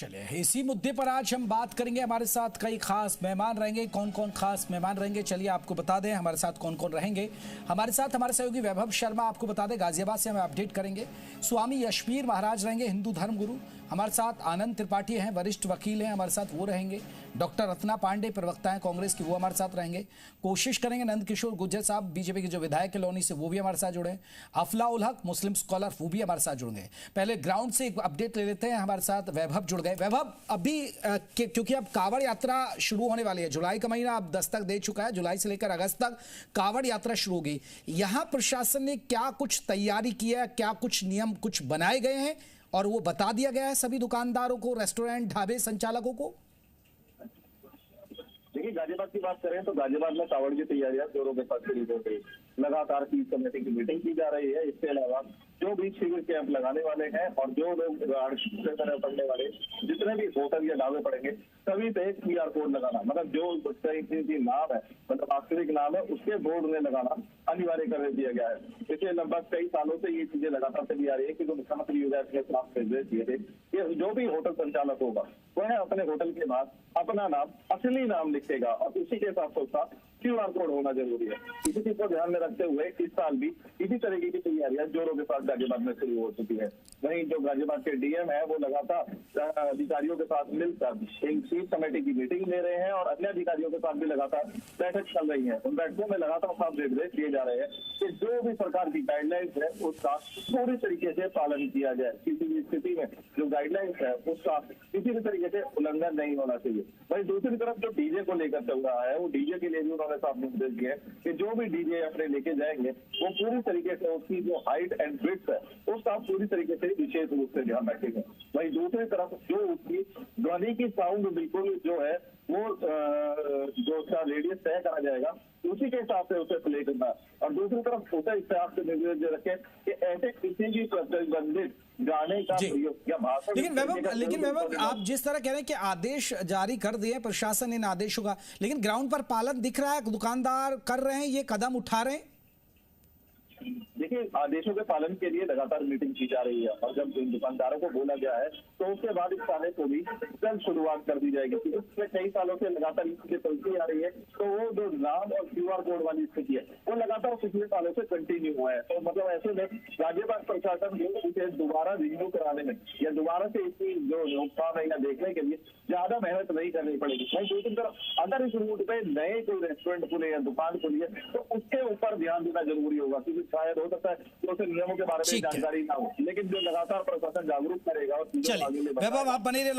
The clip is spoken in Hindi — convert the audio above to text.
चलिए इसी मुद्दे पर आज हम बात करेंगे। हमारे साथ कई खास मेहमान रहेंगे। कौन कौन खास मेहमान रहेंगे चलिए आपको बता दें हमारे साथ कौन कौन रहेंगे। हमारे साथ हमारे सहयोगी वैभव शर्मा आपको बता दें गाजियाबाद से हमें अपडेट करेंगे। स्वामी यशवीर महाराज रहेंगे, हिंदू धर्म गुरु। हमारे साथ आनंद त्रिपाठी हैं, वरिष्ठ वकील हैं, हमारे साथ वो रहेंगे। डॉक्टर रत्ना पांडे प्रवक्ता हैं कांग्रेस की, वो हमारे साथ रहेंगे। कोशिश करेंगे नंद किशोर गुर्जर साहब बीजेपी के जो विधायक है लौनी से, वो भी हमारे साथ जुड़े। अफला उल हक मुस्लिम स्कॉलर, वो भी हमारे साथ जुड़ेंगे। पहले ग्राउंड से एक अपडेट ले लेते हैं। हमारे साथ वैभव जुड़ गए। वैभव, अभी क्योंकि अब कांवड़ यात्रा शुरू होने वाली है, जुलाई का महीना अब दस्तक दे चुका है, जुलाई से लेकर अगस्त तक कांवड़ यात्रा शुरू होगी। यहाँ प्रशासन ने क्या कुछ तैयारी की है, क्या कुछ नियम कुछ बनाए गए हैं और वो बता दिया गया है सभी दुकानदारों को, रेस्टोरेंट ढाबे संचालकों को? देखिए, गाजियाबाद की बात करें तो गाजियाबाद में कांवड़ की तैयारियां जोरों के साथ शुरू हो गई। लगातार पीस कमेटी की मीटिंग की जा रही है। इसके अलावा जो भी शिविर कैंप लगाने वाले हैं और जो लोग पड़ने वाले जितने भी होटल या ढाबे पड़ेंगे सभी पे QR कोड लगाना, मतलब जो नाम है, मतलब वास्तविक नाम है, उसके बोर्ड में लगाना अनिवार्य कर दिया गया है। पिछले लगभग कई सालों से ये चीजें लगातार चली आ रही है कि जो मुख्यमंत्री योगी के खिलाफ निर्देश दिए थे कि जो भी होटल संचालक होगा वह अपने होटल के बाद अपना नाम, असली नाम लिखेगा और उसी के साथ साथ QR कोड होना जरूरी है। इसी चीज को ध्यान में रखते हुए इस साल भी इसी तरीके की तैयारियां जोरों के साथ गाजियाबाद में शुरू हो चुकी है। वहीं जो गाजियाबाद के DM है वो लगातार अधिकारियों के साथ मिलकर एक पीस कमेटी की मीटिंग ले रहे हैं और अन्य अधिकारियों के साथ भी लगातार बैठक चल रही है। उन बैठकों में लगातार साफ निर्देश दिए जा रहे हैं कि जो भी सरकार की गाइडलाइंस है उसका पूरी तरीके से पालन किया जाए। किसी भी स्थिति में जो गाइडलाइंस है उसका किसी भी तरीके से उल्लंघन नहीं होना चाहिए। वहीं दूसरी तरफ जो डीजे को लेकर चल रहा है, वो डीजे के लिए भी उन्होंने साफ निर्देश दिए कि जो भी डीजे अपने लेके जाएंगे वो पूरी तरीके से उसकी जो हाइट एंड विड्थ है उसका पूरी तरीके से विशेष रूप से ध्यान रखेंगे। वहीं दूसरी तरफ जो उसकी ध्वनि की साउंड बिल्कुल जो है वो जो उसका रेडियस तय करा जाएगा उसी के हिसाब से उसे प्ले करना। और दूसरी तरफ उसे इस हिसाब से निर्देश रखे कि ऐसे किसी भी प्रतिबंधित गाने का या भाषण। लेकिन वैभव, आप जिस तरह कह रहे हैं कि आदेश जारी कर दिए प्रशासन इन आदेशों का, लेकिन ग्राउंड पर पालन दिख रहा है, दुकानदार कर रहे हैं, ये कदम उठा रहे हैं? देखिए, आदेशों के पालन के लिए लगातार मीटिंग की जा रही है और जब दुकानदारों को बोला गया है तो उसके बाद इस थाने को भी जल्द शुरुआत कर दी जाएगी। पिछले कई सालों से लगातार चीजें चलती आ रही है तो वो जो नाम और QR कोड वाली स्थिति है वो लगातार पिछले सालों से कंटिन्यू हुआ है। तो मतलब ऐसे में गाजियाबाद प्रशासन को इसे दोबारा रिन्यू कराने में या दोबारा से इसकी जो नुकसान है या देखने के लिए ज्यादा मेहनत नहीं करनी पड़ेगी। वहीं दूसरी तरफ अगर इस रूट पे नए कोई रेस्टोरेंट खुले या दुकान खुली है तो उसके ऊपर ध्यान देना जरूरी होगा, क्योंकि शायद हो सकता है तो उसे नियमों के बारे में जानकारी ना हो, लेकिन जो लगातार प्रशासन जागरूक करेगा और वैभव आप बने रहे।